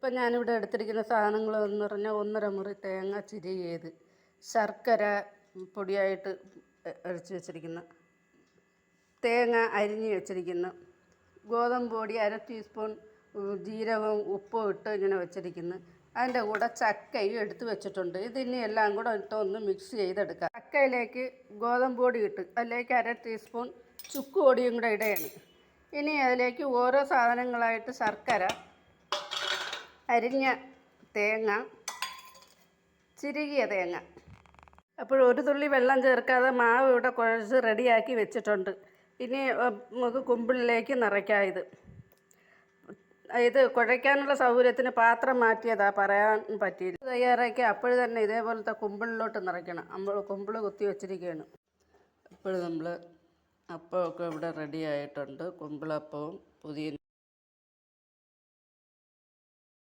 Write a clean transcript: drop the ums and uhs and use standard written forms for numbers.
ഇപ്പം ഞാനിവിടെ എടുത്തിരിക്കുന്ന സാധനങ്ങളെന്ന് പറഞ്ഞാൽ 1.5 മുറി തേങ്ങ ചിരകിയത്, ശർക്കര പൊടിയായിട്ട് അരച്ച് വെച്ചിരിക്കുന്ന, തേങ്ങ അരിഞ്ഞ് വെച്ചിരിക്കുന്ന, ഗോതമ്പ് പൊടി 1/2 ടീസ്പൂൺ, ജീരകവും ഉപ്പും ഇട്ട് ഇങ്ങനെ വെച്ചിരിക്കുന്നു. അതിൻ്റെ കൂടെ ചക്കയും എടുത്ത് വെച്ചിട്ടുണ്ട്. ഇതിനി എല്ലാം കൂടെ ഇട്ടൊന്ന് മിക്സ് ചെയ്തെടുക്കാം. ചക്കയിലേക്ക് ഗോതമ്പ് പൊടി ഇട്ട് അതിലേക്ക് 1/2 ടീസ്പൂൺ ചുക്ക് പൊടിയും കൂടെ ഇടുകയാണ്. ഇനി അതിലേക്ക് ഓരോ സാധനങ്ങളായിട്ട് ശർക്കര, അരിഞ്ഞ തേങ്ങ, ചിരകിയ തേങ്ങ. അപ്പോൾ ഒരു തുള്ളി വെള്ളം ചേർക്കാതെ മാവ് ഇവിടെ കുഴച്ച് റെഡിയാക്കി വെച്ചിട്ടുണ്ട്. ഇനി നമുക്ക് കുമ്പിളിലേക്ക് നിറയ്ക്കാം. ഇത് കുഴയ്ക്കാനുള്ള സൗകര്യത്തിന് പാത്രം മാറ്റിയതാണ്, പറയാൻ പറ്റിയില്ല. തയ്യാറാക്കി അപ്പോൾ തന്നെ ഇതേപോലത്തെ കുമ്പിളിലോട്ട് നിറയ്ക്കണം. നമ്മൾ കുമ്പിൾ കുത്തി വെച്ചിരിക്കുകയാണ്. അപ്പോൾ നമ്മൾ അപ്പമൊക്കെ ഇവിടെ റെഡി ആയിട്ടുണ്ട്. കുമ്പിളപ്പവും പുതിയ